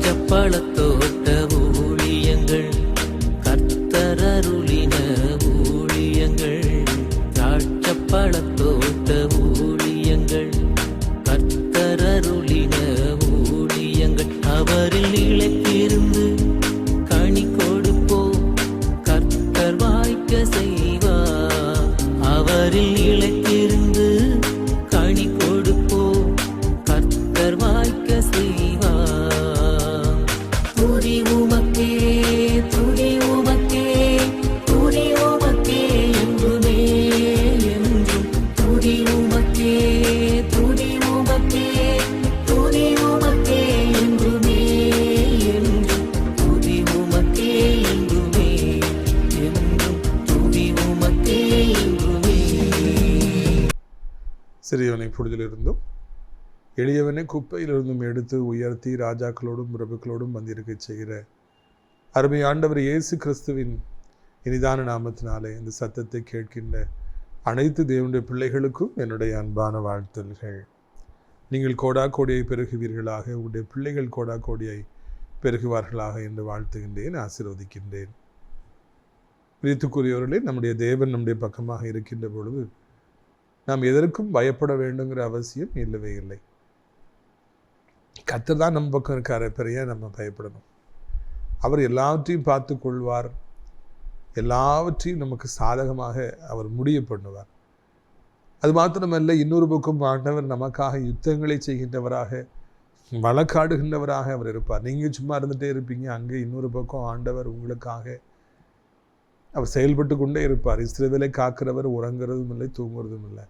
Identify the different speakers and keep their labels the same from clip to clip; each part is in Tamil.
Speaker 1: திராட்சப்பழத்தோட்ட ஊழியங்கள் கர்த்தரருளின ஊழியங்கள் திராட்சப்பழத்தோட்ட ஊழியங்கள் கர்த்தரருளின ஊழியங்கள் அவரில் நிலைத்திருந்து கனி கொடுப்போம் கர்த்தர் வாய்க்க செய்வார் அவரில் நிலைத்திருந்து கனி கொடுப்போம் கர்த்தர் வாய்க்க செய்வார் துதி உமக்கே துதி உமக்கே துதி உமக்கே என்றுமே என்றும் துதி உமக்கே துதி உமக்கே துதி உமக்கே என்றுமே என்றும் துதி உமக்கே என்றுமே என்றும் துதி உமக்கே என்றுமே.
Speaker 2: சிறியவனை பொழுதிலிருந்தும் எளியவனை குப்பையிலிருந்தும் எடுத்து உயர்த்தி ராஜாக்களோடும் பிரபுக்களோடும் வந்திருக்க செய்கிற அருமை ஆண்டவர் இயேசு கிறிஸ்துவின் இனிதான நாமத்தினாலே இந்த சத்தத்தை கேட்கின்ற அனைத்து தேவனுடைய பிள்ளைகளுக்கும் என்னுடைய அன்பான வாழ்த்துல்கள். நீங்கள் கோடா கோடியை பெருகுவீர்களாக, உங்களுடைய பிள்ளைகள் கோடா கோடியை பெருகுவார்களாக என்று வாழ்த்துகின்றேன், ஆசீர்வதிக்கின்றேன். பிரியத்துக்குரியவர்களே, நம்முடைய தேவன் நம்முடைய பக்கமாக இருக்கின்ற பொழுது நாம் எதற்கும் பயப்பட வேண்டுங்கிற அவசியம் இல்லவே இல்லை. கர்த்தர் தான் நம்ம பக்கம் இருக்காரு, பெரிய நம்ம பயப்படணும். அவர் எல்லாவற்றையும் பார்த்து கொள்வார், எல்லாவற்றையும் நமக்கு சாதகமாக அவர் முடிய பண்ணுவார். அது மாத்திரமல்ல, இன்னொரு பக்கம் ஆண்டவர் நமக்காக யுத்தங்களை செய்கின்றவராக வழக்காடுகின்றவராக அவர் இருப்பார். நீங்கள் சும்மா இருந்துகிட்டே இருப்பீங்க, அங்கே இன்னொரு பக்கம் ஆண்டவர் உங்களுக்காக அவர் செயல்பட்டு கொண்டே இருப்பார். இஸ்ரவேலை காக்கிறவர் உறங்குறதும் இல்லை தூங்குறதும் இல்லை.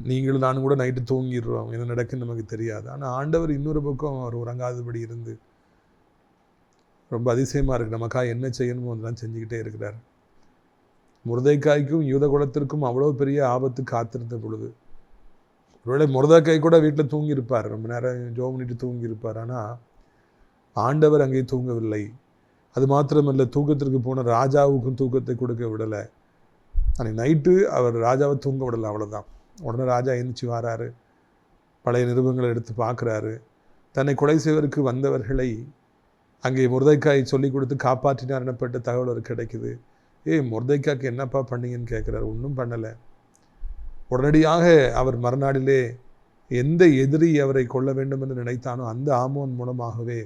Speaker 2: நீங்களும் நானும் கூட நைட்டு தூங்கிடுறோம், என்ன நடக்குன்னு நமக்கு தெரியாது. ஆனால் ஆண்டவர் இன்னொரு பக்கம் அவர் உறங்காதபடி இருந்து ரொம்ப அதிசயமாக இருக்குது. நமக்காக என்ன செய்யணுமோ அதெல்லாம் செஞ்சுக்கிட்டே இருக்கிறார். முருதைக்காய்க்கும் யூத குலத்திற்கும் அவ்வளோ பெரிய ஆபத்து காத்திருந்த பொழுது ஒருவேளை முருதைக்காய் கூட வீட்டில் தூங்கியிருப்பார், ரொம்ப நேரம் ஜோம் பண்ணிட்டு தூங்கியிருப்பார். ஆனால் ஆண்டவர் அங்கே தூங்கவில்லை. அது மாத்திரமல்ல, தூக்கத்திற்கு போன ராஜாவுக்கும் தூக்கத்தை கொடுக்க விடலை. அன்றைக்கி நைட்டு அவர் ராஜாவை தூங்க விடலை, அவ்வளோதான். உடனே ராஜா எழுந்திரிச்சு வராரு, பழைய நிருபங்களை எடுத்து பார்க்குறாரு. தன்னை கொலை செய்வதற்கு வந்தவர்களை அங்கே முருதைக்காய் சொல்லி கொடுத்து காப்பாற்றினார் எனப்பட்ட தகவல் அவர் கிடைக்குது. முருதைக்காய்க்கு என்னப்பா பண்ணீங்கன்னு கேட்குறாரு. ஒன்றும் பண்ணலை. உடனடியாக அவர் மறுநாளிலே எந்த எதிரி அவரை கொல்ல வேண்டும் என்று நினைத்தானோ அந்த ஆமோன் மூலமாகவே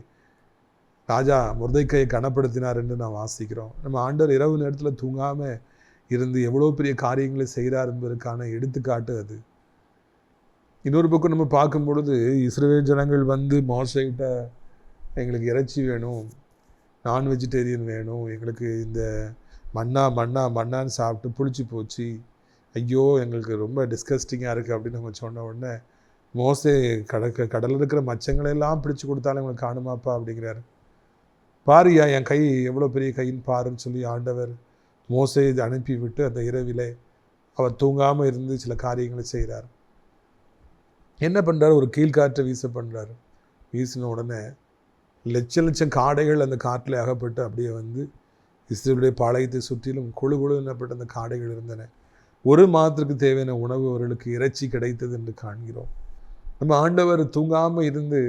Speaker 2: ராஜா முருதைக்காயை கனப்படுத்தினார் என்று நாம் வாசிக்கிறோம். நம்ம ஆண்டவர் இரவு நேரத்தில் தூங்காமல் இருந்து எவ்வளோ பெரிய காரியங்களை செய்கிறார் என்பதற்கான எடுத்துக்காட்டு அது. இன்னொரு பக்கம் நம்ம பார்க்கும் பொழுது இஸ்ரவேல் ஜனங்கள் வந்து மோசைகிட்ட எங்களுக்கு இறைச்சி வேணும், நான் வெஜிடேரியன் வேணும், எங்களுக்கு இந்த மண்ணான்னு சாப்பிட்டு புளிச்சு போச்சு, ஐயோ எங்களுக்கு ரொம்ப டிஸ்கஸ்டிங்காக இருக்குது அப்படின்னு அவங்க சொன்ன உடனே மோசே கடலில் இருக்கிற மச்சங்களெல்லாம் பிடிச்சி கொடுத்தாலும் எங்களுக்கு காணுமாப்பா அப்படிங்கிறாரு. பாரியா என் கை எவ்வளோ பெரிய கைன்னு பாருன்னு சொல்லி ஆண்டவர் மோசே அனுப்பிவிட்டு அந்த இரவிலே அவர் தூங்காமல் இருந்து சில காரியங்களை செய்கிறார். என்ன பண்ணுறாரு? ஒரு கீழ்காற்றை பண்ணுறாரு. வீசின உடனே லட்சம் காடைகள் அந்த காட்டில் அகப்பட்டு அப்படியே வந்து இஸ்ரவேலுடைய பாளையத்தை சுற்றிலும் குழு என்னப்பட்ட அந்த காடைகள் இருந்தன. ஒரு மாதத்திற்கு தேவையான உணவு அவர்களுக்கு இறைச்சி கிடைத்தது என்று காண்கிறோம். நம்ம ஆண்டவர் தூங்காமல் இருந்து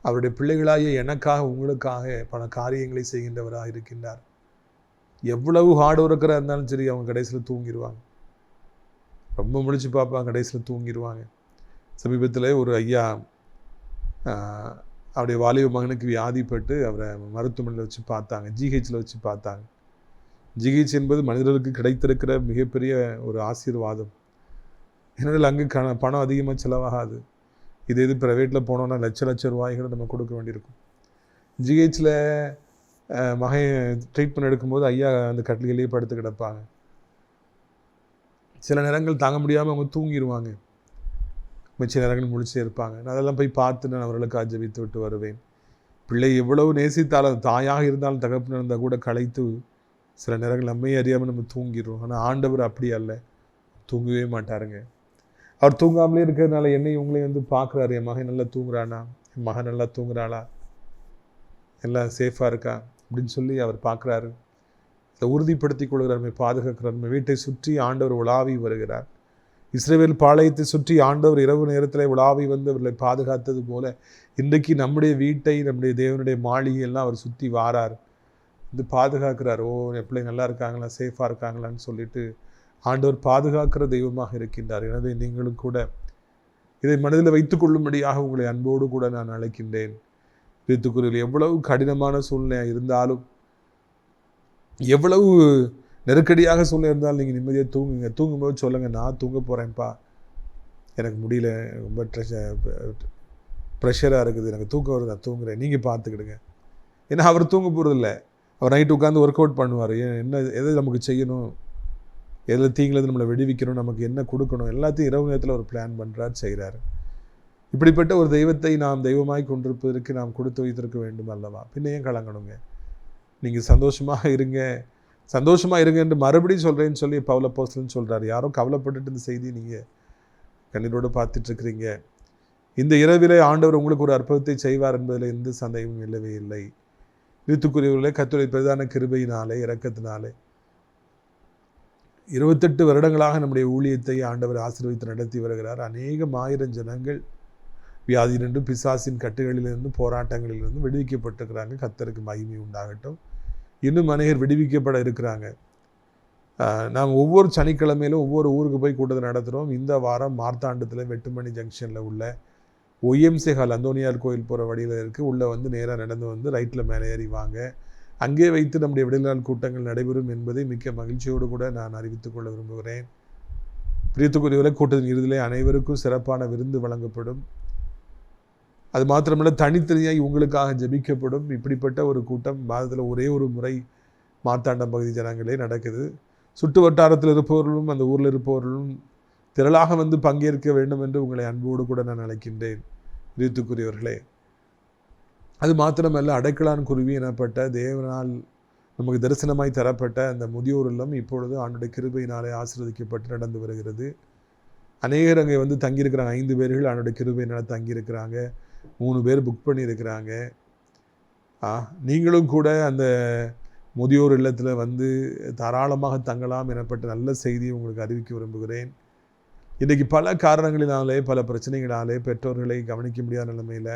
Speaker 2: அவருடைய பிள்ளைகளாகிய எனக்காக உங்களுக்காக பல காரியங்களை செய்கின்றவராக இருக்கின்றார். எவ்வளவு ஹார்ட் ஒர்க்கராக இருந்தாலும் சரி, அவங்க கடைசியில் தூங்கிடுவாங்க. ரொம்ப முடிச்சு பார்ப்பாங்க, கடைசியில் தூங்கிடுவாங்க. சமீபத்தில் ஒரு ஐயா அவருடைய வாலிப மகனுக்கு வியாதிப்பட்டு அவரை மருத்துவமனையில் வச்சு பார்த்தாங்க, ஜிஹெச்சில் வச்சு பார்த்தாங்க. ஜிஹெச் என்பது மனிதர்களுக்கு கிடைத்திருக்கிற மிகப்பெரிய ஒரு ஆசீர்வாதம். ஏனென்றால் அங்கே பணம் அதிகமாக செலவாகாது. இது ப்ரைவேட்டில் போனோன்னா லட்ச ரூபாய்களை நம்ம கொடுக்க வேண்டியிருக்கும். ஜிஹெச்சில் மகன் ட்ரீட்மெண்ட் எடுக்கும்போது ஐயா அந்த கட்டிலேயே படுத்து கிடப்பாங்க. சில நேரங்கள் தாங்க முடியாமல் அவங்க தூங்கிடுவாங்க, மிச்ச நேரங்கள் முழிச்சே இருப்பாங்க. நான் அதெல்லாம் போய் பார்த்து நான் அவர்களுக்கு ஜெபித்து விட்டு வருவேன். பிள்ளை எவ்வளவு நேசித்தாலும், தாயாக இருந்தாலும் தகப்பன் இருந்தால் கூட களைத்து சில நேரங்கள் நம்மையே அறியாமல் நம்ம தூங்கிடுவோம். ஆனால் ஆண்டவர் அப்படி அல்ல, தூங்கவே மாட்டாருங்க. அவர் தூங்காமலே இருக்கிறதுனால என்னை உங்களையும் வந்து பார்க்குறாரு. என் மகன் நல்லா தூங்குறானா, என் மகன் நல்லா தூங்குறாளா, எல்லாம் சேஃபாக இருக்கா அப்படின்னு சொல்லி அவர் பார்க்குறாரு. அதை உறுதிப்படுத்தி கொள்கிறார், நம்மை பாதுகாக்கிறார். நம்ம வீட்டை சுற்றி ஆண்டவர் உலாவி வருகிறார். இஸ்ரவேல் பாளையத்தை சுற்றி ஆண்டவர் இரவு நேரத்தில் உலாவி வந்து அவர்களை பாதுகாத்தது போல இன்றைக்கு நம்முடைய வீட்டை, நம்முடைய தேவனுடைய மாளிகையெல்லாம் அவர் சுற்றி வாரார், வந்து பாதுகாக்கிறார். என் பிள்ளை நல்லா இருக்காங்களா, சேஃபாக இருக்காங்களான்னு சொல்லிட்டு ஆண்டவர் பாதுகாக்கிற தெய்வமாக இருக்கின்றார். எனவே நீங்களும் கூட இதை மனதில் வைத்துக் கொள்ளும்படியாக உங்களை அன்போடு கூட நான் அழைக்கின்றேன். பிரியத்துக்குரியவர்களே, எவ்வளவு கடினமான சூழ்நிலை இருந்தாலும், எவ்வளவு நெருக்கடியாக சூழ்நிலை இருந்தாலும் நீங்கள் நிம்மதியாக தூங்குங்க. தூங்கும்போது சொல்லுங்கள், நான் தூங்க போகிறேன்ப்பா, எனக்கு முடியல, ரொம்ப ப்ரெஷராக இருக்குது, எனக்கு தூக்கம் வருது, நான் தூங்குறேன், நீங்கள் பார்த்துக்கிடுங்க. ஏன்னா அவர் தூங்க போகிறதில்ல. அவர் நைட்டு உட்காந்து ஒர்க் அவுட் பண்ணுவார். எதை நமக்கு செய்யணும், எதில் தீங்கிலேருந்து நம்மளை விடுவிக்கணும், நமக்கு என்ன கொடுக்கணும், எல்லாத்தையும் இரவு நேரத்தில் ஒரு பிளான் பண்ணுறார், செய்கிறார். இப்படிப்பட்ட ஒரு தெய்வத்தை நாம் தெய்வமாய் கொண்டிருப்பதற்கு நாம் கொடுத்து வைத்திருக்க வேண்டும் அல்லவா? பின்ன ஏன் கலங்கணுங்க? நீங்கள் சந்தோஷமாக இருங்க, சந்தோஷமாக இருங்க என்று மறுபடியும் சொல்கிறேன்னு சொல்லி பவுல் அப்போஸ்தலன் சொல்கிறார். யாரோ கவலைப்பட்டுட்டு இந்த செய்தி நீங்கள் கண்ணீரோடு பார்த்துட்ருக்கிறீங்க. இந்த இரவிலே ஆண்டவர் உங்களுக்கு ஒரு அற்புதத்தை செய்வார் என்பதில் எந்த சந்தேகமும் இல்லவே இல்லை. கிறிஸ்துக்குரியவர்களே, கர்த்தருடைய பிரதான கிருபையினாலே, இரக்கத்தினாலே 28 வருடங்களாக நம்முடைய ஊழியத்தை ஆண்டவர் ஆசீர்வதித்து நடத்தி வருகிறார். அநேகம் ஆயிரம் ஜனங்கள் வியாதியிலிருந்து, பிசாசின் கட்டுகளிலிருந்து, போராட்டங்களிலிருந்து விடுவிக்கப்பட்டிருக்கிறாங்க. கர்த்தருக்கு மகிமை உண்டாகட்டும். இன்னும் அநேகர் விடுவிக்கப்பட இருக்கிறாங்க. நாம் ஒவ்வொரு சனிக்கிழமையிலும் ஒவ்வொரு ஊருக்கு போய் கூட்டத்தை நடத்துகிறோம். இந்த வாரம் மார்த்தாண்டத்தில் வெட்டுமணி ஜங்ஷனில் உள்ள OMC ஹால், அந்தோனியார் கோயில் போகிற வழியில் இருக்குது. உள்ளே வந்து நேராக நடந்து வந்து ரைட்டில் மேலே ஏறி வாங்க. அங்கே வைத்து நம்முடைய விடுதலை கூட்டங்கள் நடைபெறும் என்பதை மிக்க மகிழ்ச்சியோடு கூட நான் அறிவித்துக் கொள்ள விரும்புகிறேன். பிரியத்துக்குரியவரை, கூட்டத்தின் இறுதியிலே அனைவருக்கும் சிறப்பான விருந்து வழங்கப்படும். அது மாத்திரமல்ல, தனித்தனியாய் உங்களுக்காக ஜெபிக்கப்படும். இப்படிப்பட்ட ஒரு கூட்டம் மாதத்தில் ஒரே ஒரு முறை மார்த்தாண்டம் பகுதி ஜனங்களே நடக்குது. சுற்று வட்டாரத்தில் இருப்பவர்களும் அந்த ஊரில் இருப்பவர்களும் திரளாக வந்து பங்கேற்க வேண்டும் என்று உங்களை அன்போடு கூட நான் அழைக்கின்றேன். பிரியத்துக்குரியவர்களே, அது மாத்திரமல்ல, அடைக்கலான் குருவி எனப்பட்ட தேவனால் நமக்கு தரிசனமாய் தரப்பட்ட அந்த முதியோர் இல்லம் இப்பொழுது ஆண்டுடைய கிருபையினாலே ஆசீர்வதிக்கப்பட்டு நடந்து வருகிறது. அநேகர் அங்கே வந்து தங்கியிருக்கிறாங்க. 5 பேர்கள் ஆண்டுடைய கிருபையினால் தங்கியிருக்கிறாங்க. 3 பேர் புக் பண்ணியிருக்கிறாங்க. நீங்களும் கூட அந்த முதியோர் இல்லத்தில் வந்து தாராளமாக தங்கலாம் எனப்பட்ட நல்ல செய்தியை உங்களுக்கு அறிவிக்க விரும்புகிறேன். இன்றைக்கி பல காரணங்களினாலே, பல பிரச்சனைகளாலே பெற்றோர்களை கவனிக்க முடியாத நிலைமையில்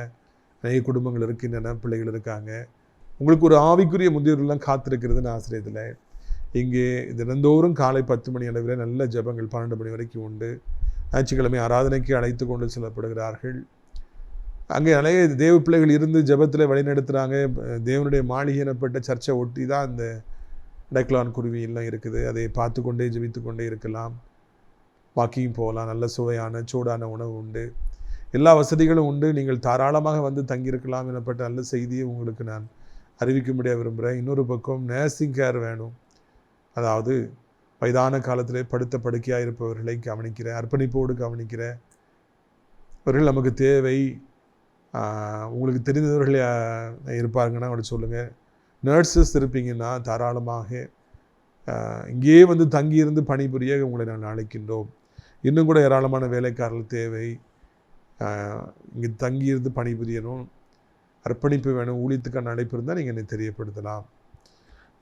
Speaker 2: அநேக குடும்பங்கள் இருக்கின்றன, பிள்ளைகள் இருக்காங்க. உங்களுக்கு ஒரு ஆவிக்குரிய முதியோர்கள்லாம் காத்திருக்கிறதுன்னு ஆசிரியத்தில் இங்கே தினந்தோறும் காலை 10 மணி அளவில் நல்ல ஜெபங்கள் 12 மணி வரைக்கும் உண்டு. ஞாயிற்றுக்கிழமை ஆராதனைக்கு அழைத்து கொண்டு செல்லப்படுகிறார்கள். அங்கே நிறைய தேவ பிள்ளைகள் இருந்து ஜெபத்தில் வழிநடத்துகிறாங்க. தேவனுடைய மாளிகை எனப்பட்ட சர்ச்சை ஒட்டி தான் அந்த அடைக்கலான் குருவியெல்லாம் இருக்குது. அதை பார்த்து கொண்டே ஜெபித்து கொண்டே இருக்கலாம். வாக்கிங் போகலாம். நல்ல சுவையான சூடான உணவு உண்டு, எல்லா வசதிகளும் உண்டு. நீங்கள் தாராளமாக வந்து தங்கியிருக்கலாம் எனப்பட்ட நல்ல செய்தியை உங்களுக்கு நான் அறிவிக்க முடிய விரும்புகிறேன். இன்னொரு பக்கம் நர்சிங் கேர் வேணும். அதாவது வயதான காலத்திலே படுத்த படுக்கையாக இருப்பவர்களை கவனிக்கிற, அர்ப்பணிப்போடு கவனிக்கிற அவர்கள் நமக்கு தேவை. உங்களுக்கு தெரிந்தவர்கள் இருப்பாருங்கன்னா அப்படி சொல்லுங்கள். நர்சஸ் இருப்பீங்கன்னா தாராளமாக இங்கேயே வந்து தங்கியிருந்து பணிபுரிய உங்களை நான் அழைக்கின்றோம். இன்னும் கூட ஏராளமான வேலைக்காரர்கள் தேவை. இங்கே தங்கியிருந்து பணிபுரியணும், அர்ப்பணிப்பு வேணும், ஊழியத்துக்கான அழைப்பு இருந்தால் நீங்கள் என்னை தெரியப்படுத்தலாம்.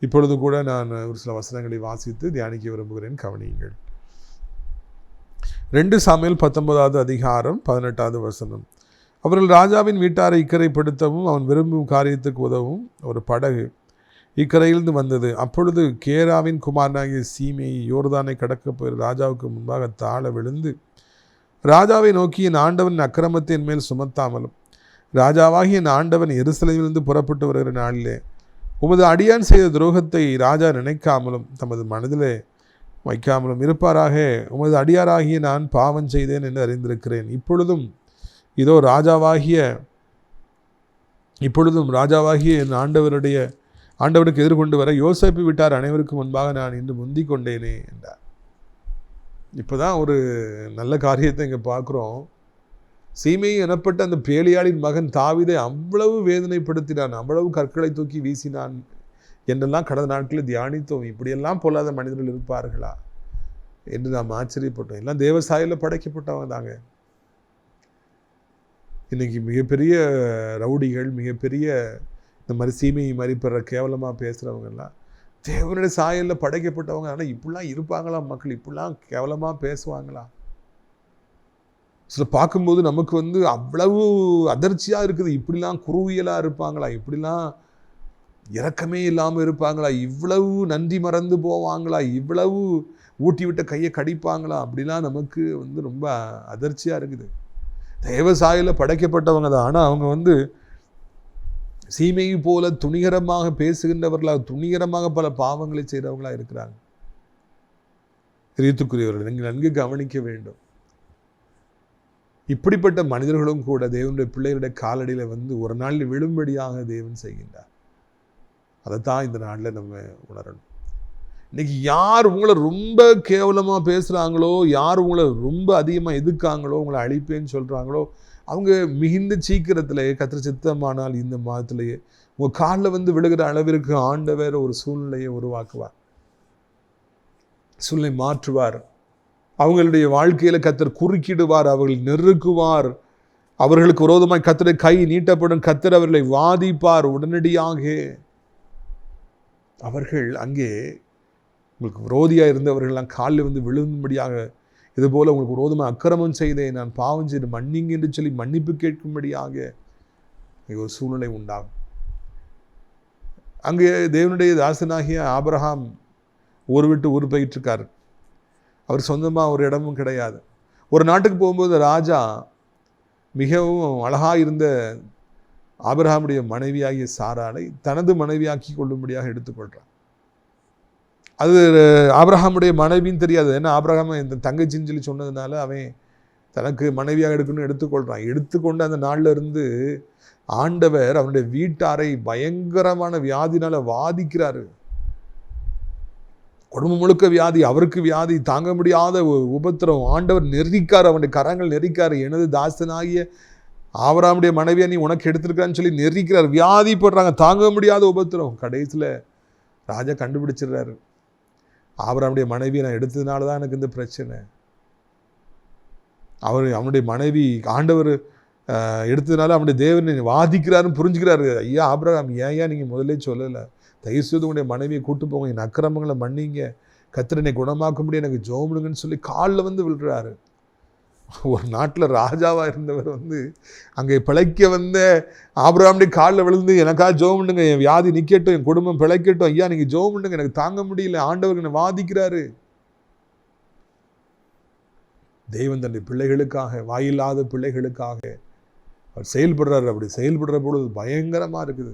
Speaker 2: இப்பொழுது கூட நான் ஒரு சில வசனங்களை வாசித்து தியானிக்க விரும்புகிறேன், கவனியுங்கள். 2 சாமுவேல் 19வது அதிகாரம் 18வது வசனம். அவர்கள் ராஜாவின் வீட்டாரை இக்கரைப்படுத்தவும் அவன் விரும்பும் காரியத்துக்கு உதவும் ஒரு படகு இக்கரையிலிருந்து வந்தது. அப்பொழுது கேராவின் குமாரனாகிய சீமேயி யோர்தானை கடக்கப் போய் ராஜாவுக்கு முன்பாக தாழ விழுந்து ராஜாவை நோக்கி, என் ஆண்டவன் அக்கிரமத்தை என் மேல் சுமத்தாமலும் ராஜாவாகிய என் ஆண்டவன் எருசலேமிலிருந்து புறப்பட்டு வருகிற நாளிலே உமது அடியான் செய்த துரோகத்தை ராஜா நினைக்காமலும் தமது மனதிலே வைக்காமலும் இருப்பாராக. உமது அடியாராகிய நான் பாவம் செய்தேன் என்று அறிந்திருக்கிறேன். இப்பொழுதும் இதோ ராஜாவாகிய என் ஆண்டவனுக்கு எதிர்கொண்டு வர யோசேப்பு விட்டார் அனைவருக்கும் முன்பாக நான் இன்று முந்திக் கொண்டேனே என்றார். இப்போ தான் ஒரு நல்ல காரியத்தை இங்கே பார்க்குறோம். சீமேயி எனப்பட்ட அந்த பேலியாளின் மகன் தாவீதை அவ்வளவு வேதனைப்படுத்தினான், அவ்வளவு கற்களை தூக்கி வீசினான் என்றெல்லாம் கடந்த நாட்களில் தியானித்தோம். இப்படியெல்லாம் பொல்லாத மனிதர்கள் இருப்பார்களா என்று நாம் ஆச்சரியப்பட்டோம். எல்லாம் தேவசாயில படைக்கப்பட்டவங்க தாங்க. இன்றைக்கி மிகப்பெரிய ரவுடிகள், மிகப்பெரிய இந்த மாதிரி சீமையை மாதிரி பிற கேவலமாக பேசுகிறவங்கெல்லாம் தேவனுடைய சாயலில் படைக்கப்பட்டவங்க. ஆனால் இப்படிலாம் இருப்பாங்களா மக்கள்? இப்படிலாம் கேவலமாக பேசுவாங்களா? சில பார்க்கும்போது நமக்கு அவ்வளவு அதிர்ச்சியாக இருக்குது. இப்படிலாம் குருவியலாக இருப்பாங்களா, இப்படிலாம் இரக்கமே இல்லாமல் இருப்பாங்களா, இவ்வளவு நன்றி மறந்து போவாங்களா, இவ்வளவு ஊட்டி விட்ட கையை கடிப்பாங்களா, அப்படிலாம் நமக்கு ரொம்ப அதிர்ச்சியாக இருக்குது. தேவசாயில படைக்கப்பட்டவங்க தான், ஆனால் அவங்க சீமை போல துணிகரமாக பேசுகின்றவர்களாக, துணிகரமாக பல பாவங்களை செய்கிறவங்களா இருக்கிறாங்க. கிறிஸ்துக்குரியவர்கள் நீங்கள் நன்கு கவனிக்க வேண்டும். இப்படிப்பட்ட மனிதர்களும் கூட தேவனுடைய பிள்ளைகளுடைய காலடியில் ஒரு நாளில் விழும்படியாக தேவன் செய்கின்றார். அதைத்தான் இந்த நாளில் நம்ம உணரணும். இன்னைக்கு யார் உங்களை ரொம்ப கேவலமாக பேசுகிறாங்களோ, யார் உங்களை ரொம்ப அதிகமாக எதிர்க்காங்களோ, உங்களை அழிப்பேன்னு சொல்கிறாங்களோ, அவங்க மிகுந்த சீக்கிரத்தில் கர்த்தர் சித்தமானால் இந்த மாதத்திலேயே உங்கள் காலில் விழுகிற அளவிற்கு ஆண்டவர் ஒரு சூழ்நிலையை உருவாக்குவார், சூழ்நிலை மாற்றுவார். அவங்களுடைய வாழ்க்கையில் கர்த்தர் குறுக்கிடுவார், அவர்களை நெருக்குவார். அவர்களுக்கு விரோதமாய் கர்த்தருடைய கை நீட்டப்படும். கர்த்தர் அவர்களை வாதிப்பார். உடனடியாக அவர்கள் அங்கே உங்களுக்கு விரோதியாக இருந்தவர்கள்லாம் காலில் விழும்படியாக, இதுபோல் உங்களுக்கு விரோதமாக அக்கிரமம் செய்தேன், நான் பாவம் செய்து மன்னிங்க என்று சொல்லி மன்னிப்பு கேட்கும்படியாக ஒரு சூழ்நிலை உண்டாகும். அங்கே தேவனுடைய தாசனாகிய ஆபிரகாம் ஊர் விட்டு ஊர் போயிட்டு இருக்கார். அவர் சொந்தமாக ஒரு இடமும் கிடையாது. ஒரு நாட்டுக்கு போகும்போது ராஜா மிகவும் அழகாக இருந்த ஆபிரகாமுடைய மனைவியாகிய சாராளை தனது மனைவியாக்கி கொள்ளும்படியாக எடுத்துக்கொள்கிறான். அது ஆபிரகாமுடைய மனைவின்னு தெரியாது. ஏன்னா ஆபிரகாம் இந்த தங்கச்சின்னு சொல்லி சொன்னதுனால அவன் தனக்கு மனைவியாக எடுக்கணும்னு எடுத்துக்கொள்கிறான். எடுத்துக்கொண்டு அந்த நாளில் இருந்து ஆண்டவர் அவனுடைய வீட்டாரை பயங்கரமான வியாதினால வாதிக்கிறாரு. குடும்பம் முழுக்க வியாதி, அவருக்கு வியாதி, தாங்க முடியாத உபத்திரம். ஆண்டவர் நெருக்கார், அவனுடைய கரங்கள் நெருக்கார். எனது தாசனாகிய ஆபிரகாமுடைய மனைவியை நீ உனக்கு எடுத்திருக்கான்னு சொல்லி நெருக்கிறார். வியாதி போடுறாங்க, தாங்க முடியாத உபத்திரம். கடைசியில் ராஜா கண்டுபிடிச்சிடுறாரு, ஆபிரகாமுடைய மனைவியை நான் எடுத்ததுனால தான் எனக்கு இந்த பிரச்சனை. அவனுடைய மனைவி ஆண்டவர் எடுத்ததுனால அவனுடைய தேவனை வாதிக்கிறாருன்னு புரிஞ்சுக்கிறாரு. ஐயா ஆபிரகாம், ஏன் நீங்கள் முதல்ல சொல்லலை? தயவுசெய்து உங்களுடைய மனைவியை கூட்டு போங்க, என் அக்கிரமங்களை மன்னிங்க, கர்த்தரை குணமாக்க முடியும், எனக்கு ஜெபம் சொல்லி காலில் விழுறாரு. ஒரு நாட்டில் ராஜாவாக இருந்தவர் அங்கே பிழைக்க வந்த ஆபிரகாமுடைய காலில் விழுந்து எனக்காக ஜெபம் பண்ணுங்க, என் வியாதி நிற்கட்டும், என் குடும்பம் பிழைக்கட்டும், ஐயா நீங்கள் ஜெபம் பண்ணுங்க, எனக்கு தாங்க முடியல, ஆண்டவர் என்னை வாதிக்கிறாரு. தெய்வம் தன்னுடைய பிள்ளைகளுக்காக, வாயில்லாத பிள்ளைகளுக்காக அவர் செயல்படுறாரு. அப்படி செயல்படுற பொழுது பயங்கரமாக இருக்குது.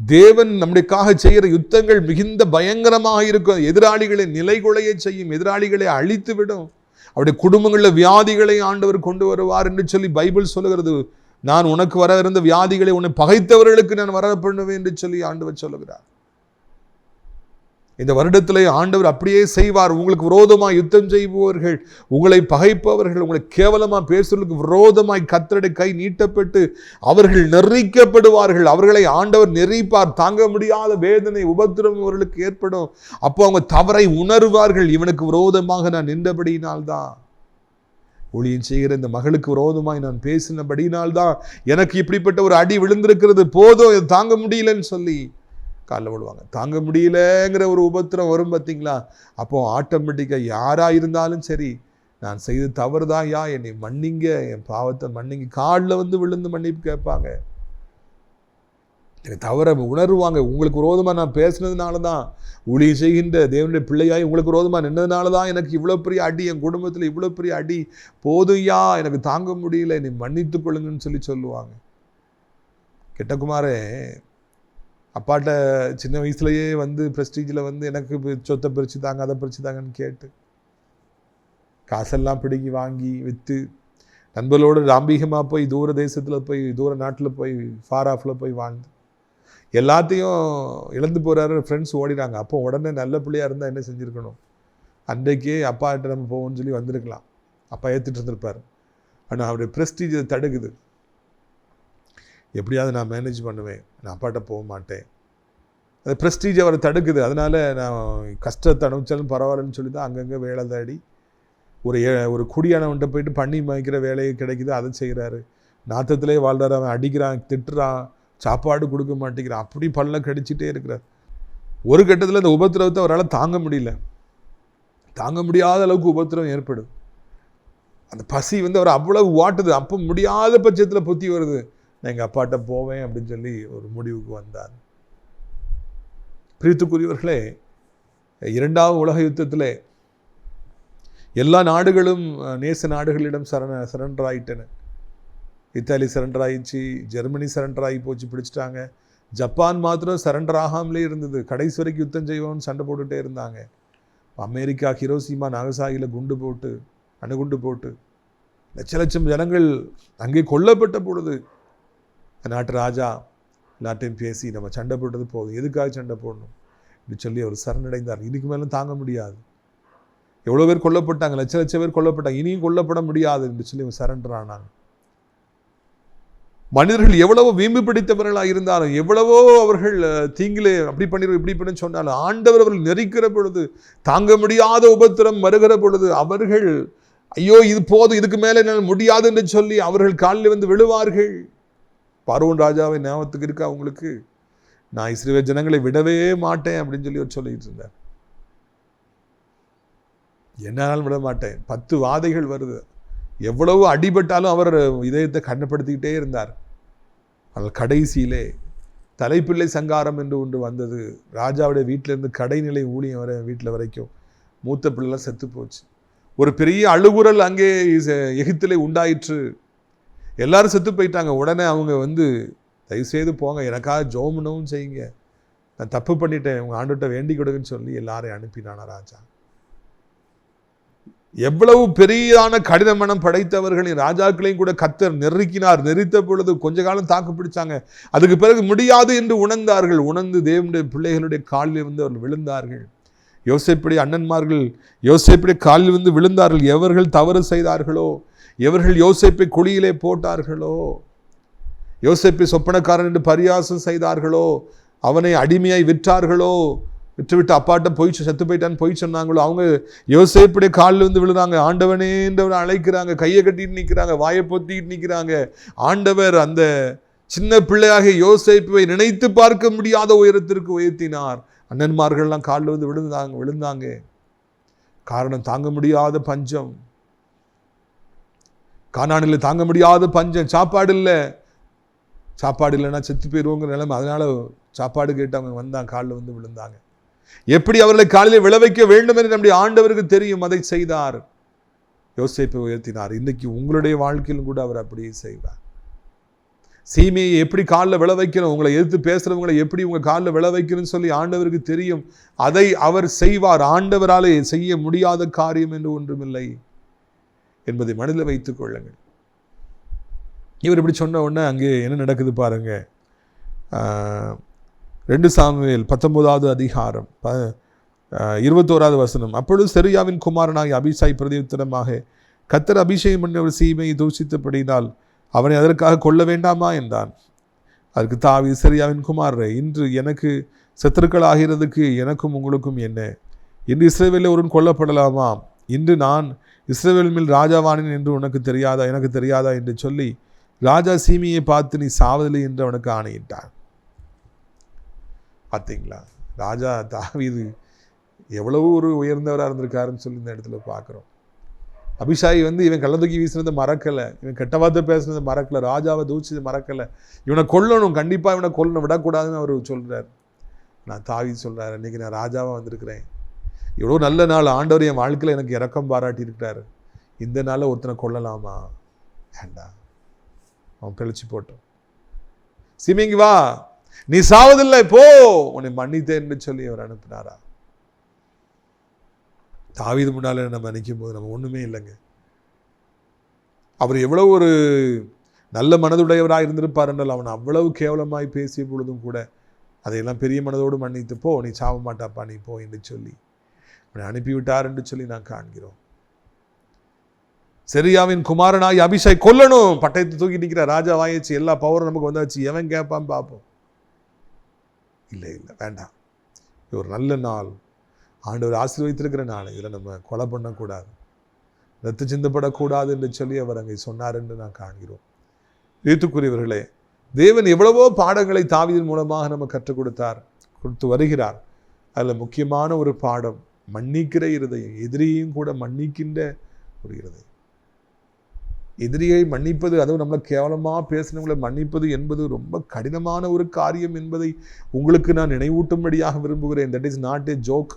Speaker 2: தேவன் நம்முடையக்காக செய்கிற யுத்தங்கள் மிகுந்த பயங்கரமாக இருக்கும். எதிராளிகளை நிலைகுலைய செய்யும், எதிராளிகளை அழித்து விடும். அவருடைய குடும்பங்களில் வியாதிகளை ஆண்டவர் கொண்டு வருவார் என்று சொல்லி பைபிள் சொல்லுகிறது. நான் உனக்கு வர இருந்த வியாதிகளை உன்னை பகைத்தவர்களுக்கு நான் வர பண்ணுவேன் என்று சொல்லி ஆண்டவர் சொல்லுகிறார். இந்த வருடத்திலே ஆண்டவர் அப்படியே செய்வார். உங்களுக்கு விரோதமாய் யுத்தம் செய்பவர்கள், உங்களை பகைப்பவர்கள், உங்களை கேவலமாக பேசுவதற்கு விரோதமாய் கர்த்தருடைய கை நீட்டப்பட்டு அவர்கள் நெறிக்கப்படுவார்கள். அவர்களை ஆண்டவர் நெறிப்பார். தாங்க முடியாத வேதனை உபத்திரம் அவர்களுக்கு ஏற்படும். அப்போ அவங்க தவறை உணர்வார்கள். இவனுக்கு விரோதமாக நான் நின்றபடியினால்தான், ஊழியம் செய்கிற இந்த மகளுக்கு விரோதமாய் நான் பேசினபடியினால்தான் எனக்கு இப்படிப்பட்ட ஒரு அடி விழுந்திருக்கிறது, போதும் தாங்க முடியலன்னு சொல்லி காலில் விடுவாங்க. தாங்க முடியலங்கிற ஒரு உபத்திரம் வரும் பார்த்தீங்களா? அப்போ ஆட்டோமேட்டிக்காக யாராக இருந்தாலும் சரி, நான் செய்து தவறுதான், யா என்னை மன்னிங்க, என் பாவத்தை மன்னிங்க, காலில் விழுந்து மன்னிப்பு கேட்பாங்க. எனக்கு தவற உணர்வாங்க. உங்களுக்கு விரோதமாக நான் பேசுனதுனால தான், ஊழியம் செய்கின்ற தேவனுடைய பிள்ளையாய் உங்களுக்கு விரோதமாக நின்றதுனால தான் எனக்கு இவ்வளோ பெரிய அடி, என் குடும்பத்தில் இவ்வளோ பெரிய அடி, போதும்யா எனக்கு தாங்க முடியல, என்னை மன்னித்து கொள்ளுங்கன்னு சொல்லி சொல்லுவாங்க. கிட்டக்குமாரே அப்பாட்ட சின்ன வயசுலேயே ப்ரெஸ்டீஜில் எனக்கு சொத்தை பிரித்து தாங்க, அதை பிரித்து தாங்கன்னு கேட்டு காசெல்லாம் பிடுங்கி வாங்கி விற்று நண்பர்களோடு ராம்பீகமாக போய் தூர தேசத்தில் போய் தூர நாட்டில் போய் ஃபார் ஆஃபில் போய் வாழ்ந்து எல்லாத்தையும் இழந்து போகிறாரு. ஃப்ரெண்ட்ஸ் ஓடினாங்க. அப்போ உடனே நல்ல பிள்ளையாக இருந்தால் என்ன செஞ்சுருக்கணும்? அன்றைக்கே அப்பாட்ட நம்ம போவோம்னு சொல்லி வந்திருக்கலாம். அப்பா ஏற்றுட்டு இருந்திருப்பார். ஆனால் அவருடைய ப்ரெஸ்டீஜ் அதை தடுக்குது. எப்படியாவது நான் மேனேஜ் பண்ணுவேன், நான் அப்பாட்ட போக மாட்டேன், அது ப்ரெஸ்டீஜ் அவரை தடுக்குது. அதனால் நான் கஷ்டத்தை அனுப்பிச்சாலும் பரவாயில்லன்னு சொல்லி தான் அங்கங்கே வேலை தேடி ஒரு குடியானவன்கிட்ட போயிட்டு பண்ணி மயக்கிற வேலையை கிடைக்குது, அதை செய்கிறாரு. நாத்தத்திலே வாழ்கிறார். அவன் அடிக்கிறான், திட்டுறான், சாப்பாடு கொடுக்க மாட்டேங்கிறான், அப்படி பல்ல கடிச்சிட்டே இருக்கிறார். ஒரு கட்டத்தில் இந்த உபத்திரவத்தை அவரால் தாங்க முடியல. தாங்க முடியாத அளவுக்கு உபத்திரவம் ஏற்படும். அந்த பசி வந்து அவர் அவ்வளவு வாட்டுது. அப்போ முடியாத பட்சத்தில் புத்தி வருது, நான் எங்கள் அப்பாட்ட போவேன் அப்படின்னு சொல்லி ஒரு முடிவுக்கு வந்தார். பிரியத்துக்குரியவர்களே, இரண்டாவது உலக யுத்தத்தில் எல்லா நாடுகளும் நேச நாடுகளிடம் சரண்டர் ஆயிட்டன. இத்தாலி சரண்டர் ஆயிடுச்சு, ஜெர்மனி சரண்டர் ஆகி போச்சு, பிடிச்சிட்டாங்க. ஜப்பான் மாத்திரம் சரண்டர் ஆகாமலே இருந்தது. கடைசி வரைக்கும் யுத்தம் செய்வோம்னு சண்டை போட்டுகிட்டே இருந்தாங்க. அமெரிக்கா ஹிரோஷிமா நாகசாகியில் அணுகுண்டு போட்டு லட்சம் ஜனங்கள் அங்கே கொல்லப்பட்ட பொழுது நாட்டு ராஜா எல்லாத்தையும் பேசி, நம்ம சண்டை போட்டது போதும், எதுக்காக சண்டை போடணும் இப்படி சொல்லி அவர் சரணடைந்தார். இதுக்கு மேலும் தாங்க முடியாது, எவ்வளோ பேர் கொல்லப்பட்டாங்க, லட்சம் பேர் கொல்லப்பட்டாங்க, இனியும் கொல்லப்பட முடியாது என்று சொல்லி அவர் சரண்டர் ஆனாங்க. மனிதர்கள் எவ்வளவோ வீம்பு பிடித்தவர்களாக இருந்தாலும், எவ்வளவோ அவர்கள் தீங்கிலே அப்படி பண்ணிடுவோம் இப்படி பண்ணு சொன்னாலும், ஆண்டவர் அவர்கள் நெருக்கிற பொழுது, தாங்க முடியாத உபத்திரம் வருகிற பொழுது, அவர்கள் ஐயோ இது போதும், இதுக்கு மேலே என்னால் முடியாது என்று சொல்லி அவர்கள் காலில் வந்து விழுவார்கள். பார்வோன் ராஜாவை ஞாபகத்துக்கு இருக்கா அவங்களுக்கு? நான் இஸ்ரவேல் ஜனங்களை விடவே மாட்டேன் அப்படின்னு சொல்லி அவர் சொல்லிட்டு இருந்தார். என்னாலும் விட மாட்டேன். 10 வாதைகள் வருது, எவ்வளவு அடிபட்டாலும் அவர் இதயத்தை கண்ணப்படுத்திக்கிட்டே இருந்தார். ஆனால் கடைசியிலே தலைப்பிள்ளை சங்காரம் என்று ஒன்று வந்தது. ராஜாவுடைய வீட்டிலேருந்து கடைநிலை ஊழியம் வர வீட்டில் வரைக்கும் மூத்த பிள்ளைலாம் செத்து போச்சு. ஒரு பெரிய அழுகுரல் அங்கே எகிப்திலே உண்டாயிற்று. எல்லாரும் செத்து போயிட்டாங்க. உடனே அவங்க வந்து தயவுசெய்து போங்க, எனக்காக ஜோமனவும் செய்யுங்க, நான் தப்பு பண்ணிட்டேன், உங்கள் ஆண்டுகிட்ட வேண்டிக் கொடுங்கன்னு சொல்லி எல்லாரையும் அனுப்பினானா ராஜா. எவ்வளவு பெரியான கடின மனம் படைத்தவர்களின் ராஜாக்களையும் கூட கர்த்தர் நெருக்கினார். நெறித்த பொழுது கொஞ்ச காலம் தாக்கு பிடிச்சாங்க. அதுக்கு பிறகு முடியாது என்று உணர்ந்தார்கள். உணர்ந்து தேவனுடைய பிள்ளைகளுடைய காலில் வந்து அவர்கள் விழுந்தார்கள். யோசேப்புடைய அண்ணன்மார்கள் யோசேப்புடைய காலில் வந்து விழுந்தார்கள். எவர்கள் தவறு செய்தார்களோ, எவர்கள் யோசேப்பை குழியிலே போட்டார்களோ, யோசேப்பை சொப்பனக்காரன் என்று பரியாசம் செய்தார்களோ, அவனை அடிமையாய் விற்றார்களோ, விட்டுவிட்டு அப்பாட்ட போய் செத்து போயிட்டான்னு போய் சொன்னாங்களோ, அவங்க யோசேப்புடைய காலில் வந்து விழுறாங்க. ஆண்டவனே என்றவரை அழைக்கிறாங்க, கையை கட்டிட்டு நிற்கிறாங்க, வாயை பொத்திட்டு நிற்கிறாங்க. ஆண்டவர் அந்த சின்ன பிள்ளையாக யோசேப்பை நினைத்து பார்க்க முடியாத உயரத்திற்கு உயர்த்தினார். அண்ணன்மார்கள்லாம் காலில் வந்து விழுந்தாங்க. காரணம் தாங்க முடியாத பஞ்சம். கானானில் தாங்க முடியாத பஞ்சம். சாப்பாடு இல்லைன்னா செத்து போயிடுவோங்கிற நிலைமை. அதனால சாப்பாடு கேட்டு அவங்க வந்தாங்க, காலில் வந்து விழுந்தாங்க. எப்படி அவர்களை காலிலே விழ வைக்க வேண்டும் என்று நம்முடைய ஆண்டவருக்கு தெரியும். அதை செய்தார், யோசேப்பை உயர்த்தினார். இன்னைக்கு உங்களுடைய வாழ்க்கையிலும் கூட அவர் அப்படியே செய்வார். சீமையை எப்படி காலில் விழ வைக்கணும், உங்களை எதிர்த்து பேசுறவங்களை எப்படி உங்க காலில் விழ வைக்கணும்னு சொல்லி ஆண்டவருக்கு தெரியும். அதை அவர் செய்வார். ஆண்டவராலே செய்ய முடியாத காரியம் என்று ஒன்றுமில்லை என்பதை மனதில் வைத்துக் கொள்ளுங்கள். இவர் இப்படி சொன்ன உடனே அங்கே என்ன நடக்குது பாருங்க. 2 சாமுவேல் 19வது அதிகாரம் 21வது வசனம். அப்பொழுது செருயாவின் குமாரனாகிய அபிஷாய் பிரதியுத்தரமாக, கர்த்தர் அபிஷேகம் பண்ணியவர் சீமையை தூஷித்தபடியினால் அவனை அதற்காக கொல்ல வேண்டாமா என்றான். அதற்கு தாவீது, செருயாவின் குமாரரே, இன்று எனக்கு சத்துருக்கள் ஆகிறதுக்கு எனக்கும் உங்களுக்கும் என்ன? இன்று இஸ்ரவேலில் ஒருவன் கொல்லப்படலாமா? இன்று நான் இஸ்ரவேல் மேல் ராஜாவானேன் என்று உனக்கு தெரியாதா, எனக்கு தெரியாதா என்று சொல்லி ராஜா சீமையை பார்த்து நீ சாவதில்லை என்று அவனுக்கு ஆணையிட்டான். பார்த்தீங்களா, ராஜா தாவீது எவ்வளவு ஒரு உயர்ந்தவராக இருந்திருக்காருன்னு சொல்லி இந்த இடத்துல பார்க்குறோம். அபிஷாய் வந்து இவன் கள்ளந்தூக்கி வீசினதை மறக்கலை, இவன் கெட்ட வார்த்தை பேசுனதை மறக்கலை, ராஜாவை தூச்சிதை மறக்கலை. இவனை கொல்லணும், கண்டிப்பாக இவனை கொல்லணும், விடக்கூடாதுன்னு அவர் சொல்கிறார். நான் தாவீது சொல்கிறார், இன்றைக்கி நான் ராஜாவாக வந்திருக்கிறேன், எவ்வளோ நல்ல நாள், ஆண்டவர் என் வாழ்க்கையில் எனக்கு இரக்கம் பாராட்டி இருக்கிறாரு, இந்த நாளில் ஒருத்தனை கொல்லலாமா? வேண்டாம், அவன் பிழைச்சி போட்டோம். சீமைக்கு வா, நீ சாவதில்லை, போ, உன்னை மன்னித்தேன்னு சொல்லி அவர் அனுப்பினாரா? தாவீது முன்னால நம்ம நிற்கும் போது நம்ம ஒன்றுமே இல்லைங்க. அவர் எவ்வளவு ஒரு நல்ல மனதுடையவராக இருந்திருப்பார் என்றால், அவன் அவ்வளவு கேவலமாய் பேசிய பொழுதும் கூட அதையெல்லாம் பெரிய மனதோடு மன்னித்து, போ, நீ சாவ மாட்டாப்பா, நீ போ என்று சொல்லி அவனை அனுப்பிவிட்டார் என்று சொல்லி நான் காண்கிறோம். செரியாவின் குமாரனாய் அபிஷாய் கொல்லணும், பட்டயத்தை தூக்கி நிற்கிற ராஜா வாயிச்சு, எல்லா பவரும் நமக்கு வந்தாச்சு, எவன் கேட்பான்னு பார்ப்போம். இல்லை, வேண்டாம், இது ஒரு நல்ல நாள், ஆண்டவர் ஆசீர்வதித்திருக்கிற நாள், இதில் நம்ம கொலை பண்ணக்கூடாது, ரத்த சிந்தப்படக்கூடாது என்று சொல்லி அவர் அங்கே சொன்னார் என்று நான் காண்கிறோம். ஏற்றுக்குரியவர்களே, தேவன் எவ்வளவோ பாடங்களை தாவீதின் மூலமாக நம்ம கற்றுக் கொடுத்து வருகிறார். அதில் முக்கியமான ஒரு பாடம் மன்னிக்கிற இருதயம், எதிரியும் கூட மன்னிக்கின்ற ஒரு இருதயம். எதிரியை மன்னிப்பது, அதுவும் நம்மளை கேவலமாக பேசினவங்களை மன்னிப்பது என்பது ரொம்ப கடினமான ஒரு காரியம் என்பதை உங்களுக்கு நான் நினைவூட்டும்படியாக விரும்புகிறேன். That is not a joke.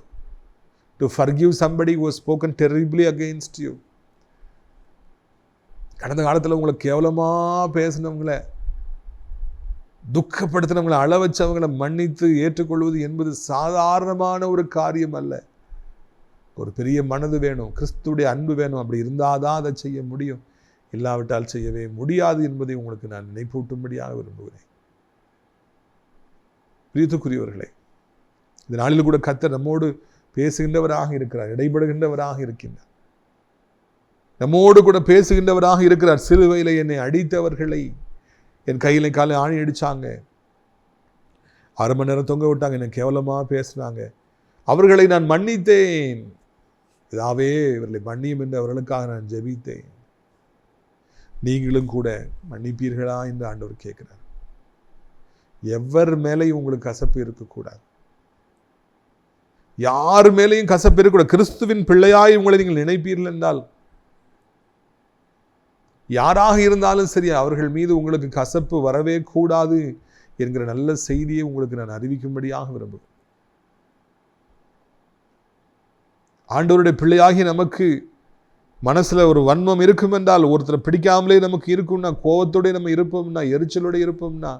Speaker 2: To forgive somebody who has spoken terribly against you. கடந்த காலத்தில் உங்களை கேவலமாக பேசினவங்களை, துக்கப்படுத்தினவங்களை, அள வச்சவங்களை மன்னித்து ஏற்றுக்கொள்வது என்பது சாதாரணமான ஒரு காரியம் அல்ல. ஒரு பெரிய மனது வேணும், கிறிஸ்துவுடைய அன்பு வேணும். அப்படி இருந்தால் தான் அதை செய்ய முடியும், இல்லாவிட்டால் செய்யவே முடியாது என்பதை உங்களுக்கு நான் நினைப்பூட்டும்படியாக விரும்புகிறேன். பிரியத்துக்குரியவர்களே, இந்த நாளில் கூட கர்த்தர் நம்மோடு பேசுகின்றவராக இருக்கிறார், இடைபடுகின்றவராக இருக்கின்றார், நம்மோடு கூட பேசுகின்றவராக இருக்கிறார். சிலுவையில் என்னை அடித்தவர்களை, என் கையில காலை ஆணி அடிச்சாங்க, 6 மணி நேரம் தொங்க விட்டாங்க, என்னை கேவலமாக பேசினாங்க, அவர்களை நான் மன்னித்தேன். இதாவே இவர்களை மன்னியும் என்று அவர்களுக்காக நான் ஜெபித்தேன். நீங்களும் கூட மன்னிப்பீர்களா என்று ஆண்டவர் கேட்கிறார். எவர் மேலேயும் உங்களுக்கு கசப்பு இருக்கக்கூடாது, யார் மேலேயும் கசப்பு இருக்கக்கூடாது. கிறிஸ்துவின் பிள்ளையாய் உங்களை நீங்கள் நினைப்பீர்கள் என்றால், யாராக இருந்தாலும் சரி, அவர்கள் மீது உங்களுக்கு கசப்பு வரவே கூடாது என்கிற நல்ல செய்தியை உங்களுக்கு நான் அறிவிக்கும்படியாக விரும்புகிறேன். ஆண்டவருடைய பிள்ளையாகி நமக்கு மனசுல ஒரு வன்மம் இருக்கும் என்றால், ஒருத்தரை பிடிக்காமலே நமக்கு இருக்கும்னா, கோபத்தோட நம்ம இருப்போம்னா, எரிச்சலோட இருப்போம்னா,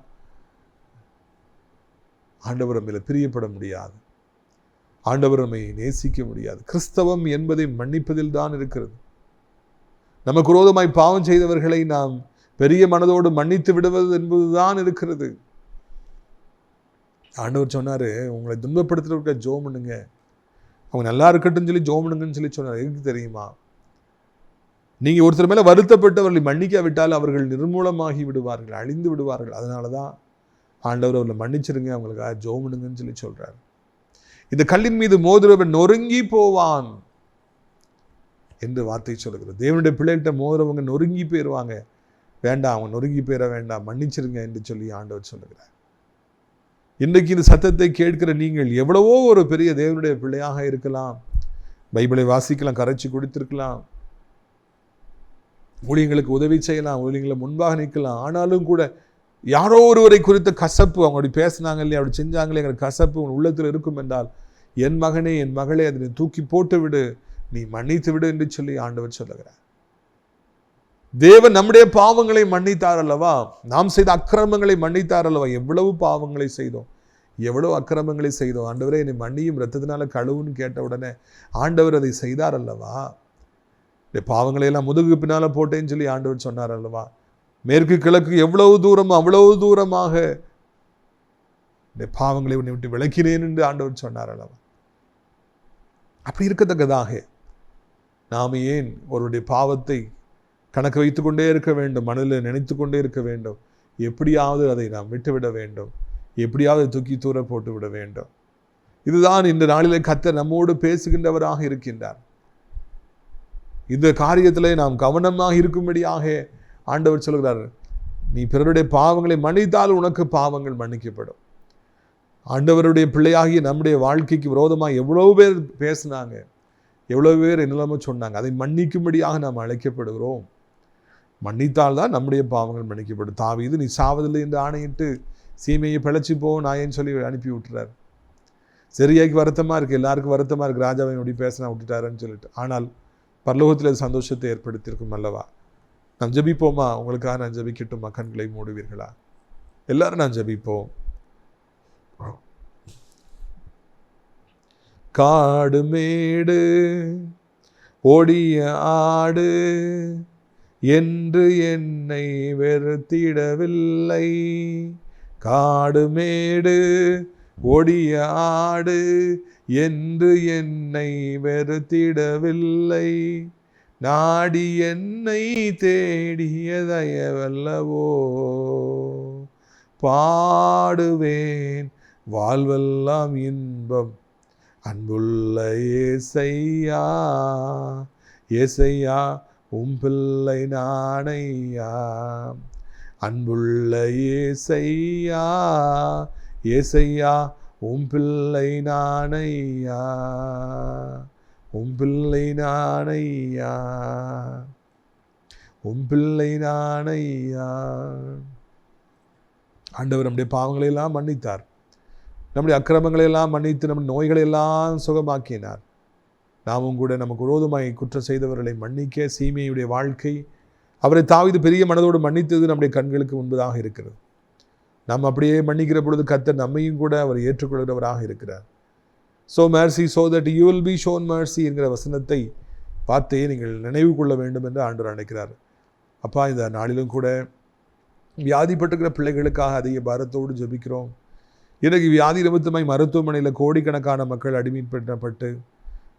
Speaker 2: ஆண்டவர் மேல பிரியப்பட முடியாது, ஆண்டவர் நம்மை நேசிக்க முடியாது. கிறிஸ்தவம் என்பதை மன்னிப்பதில் தான் இருக்கிறது. நமக்கு விரோதமாய் பாவம் செய்தவர்களை நாம் பெரிய மனதோடு மன்னித்து விடுவது என்பதுதான் இருக்கிறது. ஆண்டவர் சொன்னாரு, உங்களை துன்பப்படுத்துறவங்க ஜெபம் பண்ணுங்க, அவங்க நல்லா இருக்கட்டும் சொல்லி ஜெபம் பண்ணுங்கன்னு சொல்லி சொன்னார். எதுக்கு தெரியுமா? நீங்க ஒருத்தர் மேல வருத்தப்பட்டவர்களை மன்னிக்காவிட்டால் அவர்கள் நிர்மூலமாகி விடுவார்கள், அழிந்து விடுவார்கள். அதனாலதான் ஆண்டவர் அவர்களை மன்னிச்சிருங்க, அவங்களுக்காக ஜெபம் பண்ணுங்கன்னு சொல்லி சொல்றாரு. இந்த கல்லின் மீது மோதுறவன் நொறுங்கி போவான் என்று வார்த்தை சொல்லுகிறது. தேவனுடைய பிள்ளைகிட்ட மோதுறவங்க நொறுங்கி போயிடுவாங்க. வேண்டாம், அவங்க நொறுங்கி போயிட வேண்டாம், மன்னிச்சிருங்க என்று சொல்லி ஆண்டவர் சொல்லுகிறார். இன்றைக்கு இந்த சத்தத்தை கேட்கிற நீங்கள் எவ்வளவோ ஒரு பெரிய தேவனுடைய பிள்ளையாக இருக்கலாம், பைபிளை வாசிக்கலாம், கரைச்சி குடித்திருக்கலாம், ஊழியங்களுக்கு உதவி செய்யலாம், ஊழியங்களை முன்பாக நிற்கலாம். ஆனாலும் கூட யாரோ ஒருவரை குறித்த கசப்பு, அவங்க அப்படி பேசினாங்க இல்லையா, அப்படி செஞ்சாங்களேங்கிற கசப்பு உன் உள்ளத்தில் இருக்கும் என்றால், என் மகனே, என் மகளே, அதை தூக்கி போட்டு விடு, நீ மன்னித்து விடு என்று சொல்லி ஆண்டவர் சொல்லுகிறார். தேவன் நம்முடைய பாவங்களை மன்னித்தார் அல்லவா, நாம் செய்த அக்கிரமங்களை மன்னித்தார் அல்லவா. எவ்வளவு பாவங்களை செய்தோம், எவ்வளவு அக்கிரமங்களை செய்தோம். ஆண்டவரே என்னை மன்னியும், ரத்தத்தினால கழுவுன்னு கேட்ட உடனே ஆண்டவர் அதை செய்தார் அல்லவா. இந்த பாவங்களை எல்லாம் முதுகு பின்னால போட்டேன்னு சொல்லி ஆண்டவர் சொன்னார் அல்லவா. மேற்கு கிழக்கு எவ்வளவு தூரம் அவ்வளவு தூரமாக இந்த பாவங்களை உன்னை விட்டு விளக்கினேன் என்று ஆண்டவர் சொன்னார் அல்லவா. அப்படி இருக்கத்தக்கதாக நாம் ஏன் ஒருவருடைய பாவத்தை கணக்கு வைத்து கொண்டே இருக்க வேண்டும், மனதில் நினைத்து கொண்டே இருக்க வேண்டும். எப்படியாவது அதை நாம் விட்டுவிட வேண்டும், எப்படியாவது தூக்கி தூர போட்டு விட வேண்டும். இதுதான் இந்த நாளிலே கர்த்தர் நம்மோடு பேசுகின்றவராக இருக்கின்றார். இந்த காரியத்திலே நாம் கவனமாக இருக்கும்படியாக ஆண்டவர் சொல்கிறார், நீ பிறருடைய பாவங்களை மன்னித்தால் உனக்கு பாவங்கள் மன்னிக்கப்படும். ஆண்டவருடைய பிள்ளையாகிய நம்முடைய வாழ்க்கைக்கு விரோதமாக எவ்வளவு பேர் பேசினாங்க, எவ்வளவு பேர் என்னெல்லாமோ சொன்னாங்க, அதை மன்னிக்கும்படியாக நாம் அழைக்கப்படுகிறோம். மன்னித்தால் தான் நம்முடைய பாவங்கள் மன்னிக்கப்படும். தாவீது நீ சாவதில்லை என்று ஆணையிட்டு சீமையை பிழைச்சி போ நாயன்னு சொல்லி அனுப்பி விட்டுறார். சரியாய்க்கு வருத்தமாக இருக்குது, எல்லாருக்கும் வருத்தமாக இருக்குது, ராஜாவை எப்படி பேசினா விட்டுட்டாருன்னு சொல்லிட்டு. ஆனால் பரலோகத்தில் சந்தோஷத்தை ஏற்படுத்தியிருக்கும் அல்லவா. நாம் ஜெபிப்போமா? உங்களுக்காக நான் ஜெபிக்கட்டுமா? கண்களை மூடுவீர்களா? எல்லாரும் நான் ஜெபிப்போம். காடு மேடு ஓடிய ஆடு என்று என்னை வெறுத்திடவில்லை, காடு மேடு ஓடிய ஆடு என்று என்னை வெறுத்திடவில்லை, நாடி என்னை தேடிய தயவல்லவோ, பாடுவேன் வாழ்வெல்லாம் இன்பம் அன்புள்ள ஏசையா, ஏசையா பிள்ளை நானையா, அன்புள்ள ஏசையா, ஏசையா பிள்ளை நானையா, பிள்ளை நானையா, உம் பிள்ளை நான் ஐயா. ஆண்டவர் நம்முடைய பாவங்களை எல்லாம் மன்னித்தார், நம்முடைய அக்கிரமங்களை எல்லாம் மன்னித்து நம்முடைய நோய்களை எல்லாம் சுகமாக்கினார். நாமும் கூட நமக்கு விரோதமாய் குற்றம் செய்தவர்களை மன்னிக்க சீமையுடைய வாழ்க்கை, அவரை தாவீது பெரிய மனதோடு மன்னித்தது நம்முடைய கண்களுக்கு முன்பதாக இருக்கிறது. நாம் அப்படியே மன்னிக்கிற பொழுது கர்த்தர் நம்மையும் கூட அவர் ஏற்றுக்கொள்கிறவராக இருக்கிறார். So mercy so that you will be shown mercy என்கிற வசனத்தை பார்த்தே நீங்கள் நினைவு கொள்ள வேண்டும் என்று ஆண்டவர் அழைக்கிறார். அப்பா, இந்த நாளிலும் கூட வியாதிப்பட்டிருக்கிற பிள்ளைகளுக்காக அதிக பாரத்தோடு ஜெபிக்கிறோம். இன்றைக்கு வியாதி நிமித்தமாய் மருத்துவமனையில் கோடிக்கணக்கான மக்கள் அடிமைப்பட்டு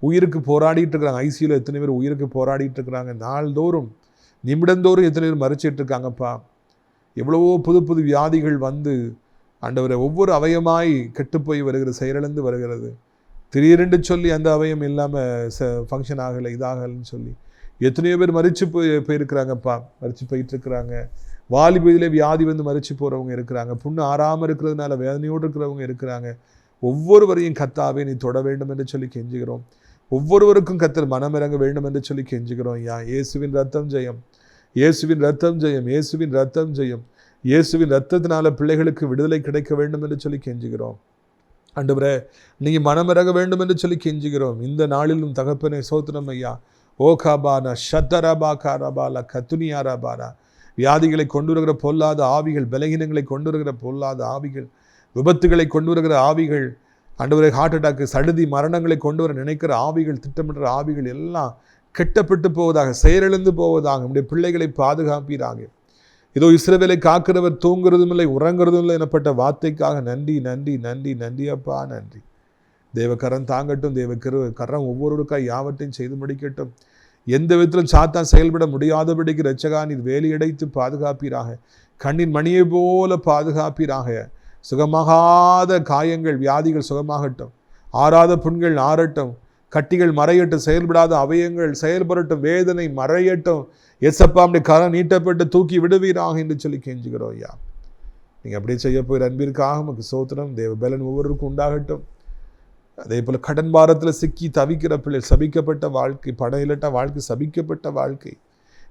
Speaker 2: உயிருக்கு போராடிட்டு இருக்கிறாங்க. ஐசியூவில் எத்தனை பேர் உயிருக்கு போராடிட்டு இருக்கிறாங்க. நாள்தோறும் நிமிடந்தோறும் எத்தனை பேர் மறிச்சிட்டு இருக்காங்கப்பா. எவ்வளவோ புது புது வியாதிகள் வந்து ஆண்டவரை ஒவ்வொரு அவயமாய் கெட்டுப்போய் வருகிறது, செயலிழந்து வருகிறது. திடீரென்று சொல்லி அந்த அவயம் இல்லாமல் ஃபங்க்ஷன் ஆகலை, இதாகலைன்னு சொல்லி எத்தனையோ பேர் மறித்து போயிருக்கிறாங்கப்பா. மறித்து போயிட்டுருக்குறாங்க. வாலிபதிலே வியாதி வந்து மறித்து போகிறவங்க இருக்கிறாங்க. புண்ணு ஆறாமல் இருக்கிறதுனால வேதனையோடு இருக்கிறவங்க இருக்கிறாங்க. ஒவ்வொருவரையும் கர்த்தாவே நீ தொட வேண்டும் என்று சொல்லி கெஞ்சுகிறோம். ஒவ்வொருவருக்கும் கர்த்தர் மனமிறங்க வேண்டும் என்று சொல்லி கெஞ்சுகிறோம். இயேசுவின் ரத்தம் ஜெயம், இயேசுவின் ரத்தம் ஜெயம், இயேசுவின் ரத்தம் ஜெயம். இயேசுவின் ரத்தத்தினால பிள்ளைகளுக்கு விடுதலை கிடைக்க வேண்டும் என்று சொல்லி கெஞ்சுகிறோம். ஆண்டவரே, நீங்கள் மனமிறங்க வேண்டும் என்று சொல்லி கெஞ்சுகிறோம். இந்த நாளிலும் தகப்பனே சோத்திரம் ஐயா. ஓ காபானா ஷத்தரபா காரபாலா கத்துனியாரபாரா. வியாதிகளை கொண்டு வருகிற பொல்லாத ஆவிகள், பலகீனங்களை கொண்டு வருகிற பொல்லாத ஆவிகள், விபத்துகளை கொண்டு வருகிற ஆவிகள், ஆண்டவரே ஹார்ட் அட்டாக்கு, சடுதி மரணங்களை கொண்டு வர நினைக்கிற ஆவிகள், திட்டமிடுற ஆவிகள் எல்லாம் கெட்டப்பட்டு போவதாக, செயலிழந்து போவதாக. நம்முடைய பிள்ளைகளை பாதுகாப்பீராக. இதோ இஸ்ரவேலை காக்கிறவர் தூங்குறதும் இல்லை உறங்குறதும் இல்லை எனப்பட்ட வார்த்தைக்காக நன்றி நன்றி நன்றி நன்றி அப்பா, நன்றி. தேவக்கரம் தாங்கட்டும், தேவக்கரம் ஒவ்வொருவருக்காய் யாவற்றையும் செய்து முடிக்கட்டும். எந்த விதத்திலும் சாத்தான் செயல்பட முடியாதபடிக்கு இரட்சகா நீர் வேலியடைத்து பாதுகாப்பீராக. கண்ணின் மணியை போல பாதுகாப்பீராக. சுகமாகாத காயங்கள், வியாதிகள் சுகமாகட்டும். ஆறாத புண்கள் ஆறட்டும். கட்டிகள் மறையட்டும். செயல்படாத அவயங்கள் செயல்படட்டும். வேதனை மறையட்டும். எசப்பா அப்படி கரம் நீட்டப்பட்டு தூக்கி விடுவீராக என்று சொல்லி கெஞ்சுகிறோம் ஐயா. நீங்கள் அப்படியே செய்ய போகிற அன்பிற்காக நமக்கு சோத்திரம். தேவ பலன் ஒவ்வொருவருக்கும் உண்டாகட்டும். அதே போல் கடன் பாரத்தில் சிக்கி தவிக்கிற பிள்ளை, சபிக்கப்பட்ட வாழ்க்கை, பணம் இல்லாட்ட வாழ்க்கை, சபிக்கப்பட்ட வாழ்க்கை.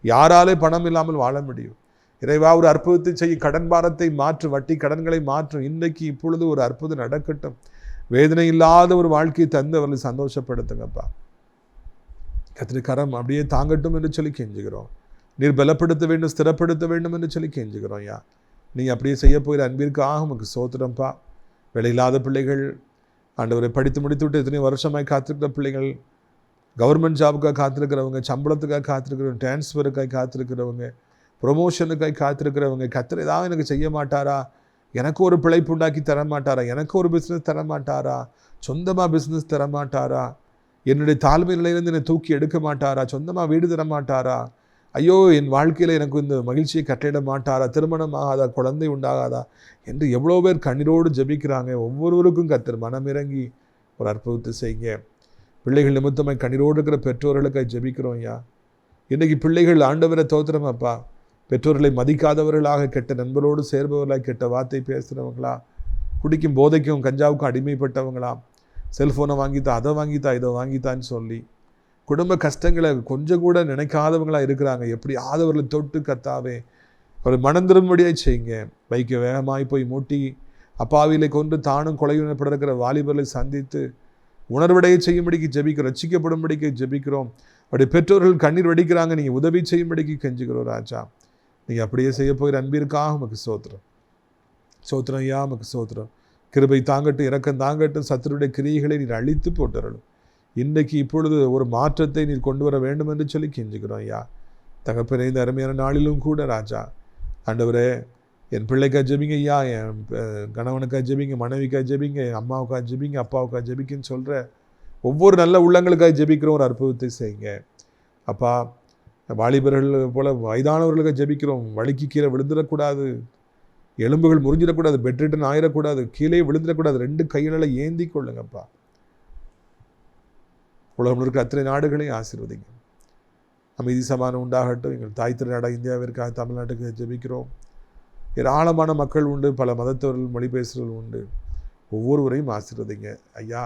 Speaker 2: யாராலே பணம் இல்லாமல் வாழ முடியும்? இறைவா, ஒரு அற்புதத்தை செய்ய, கடன் பாரத்தை மாற்று, வட்டி கடன்களை மாற்றும். இன்றைக்கு இப்பொழுது ஒரு அற்புதம் நடக்கட்டும். வேதனை இல்லாத ஒரு வாழ்க்கையை தந்து அவர்களை சந்தோஷப்படுத்துங்கப்பா. கர்த்தருடைய கரம் அப்படியே தாங்கட்டும் என்று சொல்லி கெஞ்சுகிறோம். நீர் பலப்படுத்த வேண்டும், ஸ்திரப்படுத்த வேண்டும் என்று சொல்லி கெஞ்சுகிறோம் ஐயா. நீங்கள் அப்படியே செய்ய போகிற அன்பிற்காக உமக்கு சோத்திரம்ப்பா. வேலையில்லாத பிள்ளைகள், ஆண்டவரை படித்து முடித்து விட்டு எத்தனையோ வருஷமாய் காத்திருக்கிற பிள்ளைகள், கவர்மெண்ட் ஜாபுக்காக காத்திருக்கிறவங்க, சம்பளத்துக்காக காத்திருக்கிறவங்க, டிரான்ஸ்ஃபருக்காக காத்திருக்கிறவங்க, ப்ரொமோஷனுக்காக காத்திருக்கிறவங்க, கர்த்தர் ஏதாவது எனக்கு செய்ய மாட்டாரா? எனக்கு ஒரு பிழைப்பு உண்டாக்கி தர மாட்டாரா? எனக்கு ஒரு பிஸ்னஸ் தர மாட்டாரா? சொந்தமாக பிஸ்னஸ் தர மாட்டாரா? என்னுடைய தாழ்மை நிலையிலிருந்து என்னை தூக்கி எடுக்க மாட்டாரா? சொந்தமாக வீடு தர மாட்டாரா? ஐயோ, என் வாழ்க்கையில் எனக்கு இந்த மகிழ்ச்சியை கட்டிட மாட்டாரா? திருமணம் ஆகாதா? குழந்தை உண்டாகாதா? என்று எவ்வளோ பேர் கண்ணீரோடு ஜெபிக்கிறாங்க. ஒவ்வொருவருக்கும் கர்த்தர் மனமிறங்கி ஒரு அற்புதத்தை செய்யுங்க. பிள்ளைகள் நிமித்தமாய் கண்ணீரோடு இருக்கிற பெற்றோர்களுக்காக ஜெபிக்கிறோம் ஐயா. இன்றைக்கி பிள்ளைகள் ஆண்டவரை தோத்திரம் அப்பா. பெற்றோர்களை மதிக்காதவர்களாக, கெட்ட நண்பரோடு சேர்பவர்களாக, கெட்ட வார்த்தை பேசுகிறவங்களா, குடிக்கும் போதைக்கும் கஞ்சாவுக்கும் அடிமைப்பட்டவங்களா, செல்ஃபோனை வாங்கித்தா, அதை வாங்கித்தா, இதை வாங்கித்தான்னு சொல்லி குடும்ப கஷ்டங்களை கொஞ்சம் கூட நினைக்காதவங்களா இருக்கிறாங்க. எப்படி ஆதவர்களை தொட்டு கர்த்தாவே அவரை மனம் திரும்படியாக செய்யுங்க. பைக்கை வேகமாய் போய் மூட்டி அப்பாவிலை கொண்டு தானும் கொலையுணப்பட வாலிபர்களை சந்தித்து உணர்வடைய செய்யும்படிக்கு ஜெபிக்கிறோம். ரட்சிக்கப்படும்படிக்கு ஜெபிக்கிறோம். அப்படி பெற்றோர்கள் கண்ணீர் வடிக்கிறாங்க. நீங்கள் உதவி செய்யும்படிக்கு கெஞ்சுக்கிறோம் ராஜா. நீங்கள் அப்படியே செய்ய போகிற அன்பிற்காக உமக்கு சோத்திரம். சோத்திரம் ஐயா, உமக்கு சோத்திரம். கிருபை தாங்கட்டும், இரக்கம் தாங்கட்டும். சத்துருடைய கிரியைகளை நீர் அழித்து போட்டுறணும். இன்றைக்கு இப்பொழுது ஒரு மாற்றத்தை நீர் கொண்டு வர வேண்டும் என்று சொல்லி கெஞ்சுக்கிறோம் ஐயா. தகப்பனே, இந்த அருமையான நாளிலும் கூட ராஜா, ஆண்டவரே, என் பிள்ளைக்காக ஜெபிங்க ஐயா, என் கணவனுக்காக ஜெபிங்க, மனைவிக்காக ஜெபிங்க, என் அம்மாவுக்காக ஜெபிங்க, அப்பாவுக்காக ஜெபிக்குன்னு சொல்கிற ஒவ்வொரு நல்ல உள்ளங்களுக்காக ஜெபிக்கிறோம். ஒரு அற்புதத்தை செய்யுங்க அப்பா. வாலிபர்கள் போல் வயதானவர்களுக்காக ஜெபிக்கிறோம். வலிக்கு கீழே விழுந்துடக்கூடாது, எலும்புகள் முறிஞ்சிடக்கூடாது, பெட்ரிட்டன் ஆயிடக்கூடாது, கீழே விழுந்துடக்கூடாது. 2 கைகளை ஏந்தி கொள்ளுங்கப்பா. உலகம் இருக்க அத்தனை நாடுகளையும் ஆசீர்வதிங்க. அமைதி சமாதானம் உண்டாகட்டும். எங்கள் தாய் திருநாடாக இந்தியாவிற்காக, தமிழ்நாட்டுக்கு ஜெபிக்கிறோம். ஏராளமான மக்கள் உண்டு, பல மதத்தவர்கள், மொழி பேசுகிறவர்கள் உண்டு. ஒவ்வொருவரையும் ஆசீர்வதிங்க ஐயா.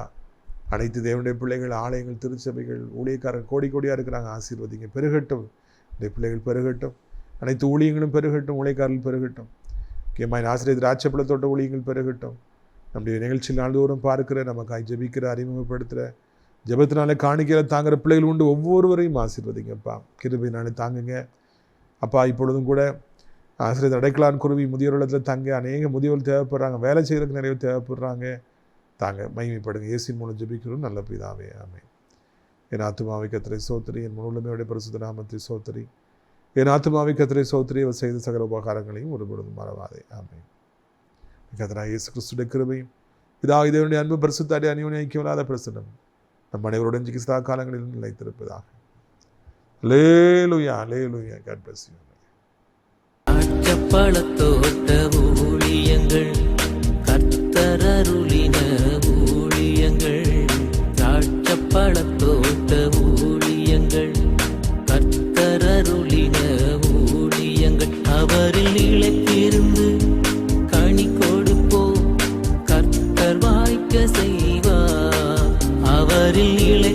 Speaker 2: அனைத்து தேவனுடைய பிள்ளைகள், ஆலயங்கள், திருச்சபைகள், ஊழியக்காரர்கள் கோடி கோடியாக இருக்கிறாங்க. ஆசீர்வதிங்க. பெருகட்டும், இந்த பிள்ளைகள் பெருகட்டும், அனைத்து ஊழியங்களும் பெருகட்டும், ஊழியக்காரர்கள் பெருகட்டும். முக்கியமாக ஆசிரியர் திராட்சைப்பழ தோட்ட ஊழியங்கள் பெருகட்டும். நம்முடைய நிகழ்ச்சியில் நாள்தோறும் பார்க்கிற, நமக்காய் ஜெபிக்கிற, அறிமுகப்படுத்துகிற, ஜெபத்தினாலே காணிக்கையில தாங்குகிற பிள்ளைகள் உண்டு. ஒவ்வொருவரையும் ஆசீர்வதிங்கப்பா, கிருபையினாலே தாங்குங்க அப்பா. இப்பொழுதும் கூட ஆசிரியர் அடைக்கலான் குருவி முதியோர் இல்லத்தில் தங்க அநேக முதியோர்கள் தேவைப்படுறாங்க, வேலை செய்கிறதுக்கு நிறைய தேவைப்படுறாங்க. தாங்க மகிமைப்படுங்க. இயேசுவின் மூலம் ஜெபிக்கிறோம் நல்ல பிதாவே, ஆமென். என் ஆத்துமாவை கர்த்தரை ஸ்தோத்திரி, என் முழுமையோட பரிசுத்த நாமத்தை ஸ்தோத்திரி. என் ஆத்துமாவை கர்த்தரை ஸ்தோத்திரி, அவர் செய்த சகல உபகாரங்களையும் ஒருபொழுதும் மறவாதே, ஆமென். கர்த்தராகிய இயேசு கிறிஸ்துவின் கிருபையும் பிதாவாகிய தேவனுடைய அன்பு பரிசுத்த அந்யோன்ய ஐக்கியமில்லாத பிரசன்னம் நம் அனைவருடன் சதா காலங்களிலும் நிலைத்திருப்பதாக. அல்லேலூயா, அல்லேலூயா. God bless you.
Speaker 1: திராட்சைப்பழத்தோட்ட ஊழியங்கள், கர்த்தர் அருளின ஊழியங்கள். திராட்சைப்பழத்தோட்ட ஊழியங்கள், கர்த்தர் அருளின ஊழியங்கள். அவரில் நிலைத்திருந்து கனி கொடுப்போம், கர்த்தர் வாய்க்க செய்வார். அவரில் நிலை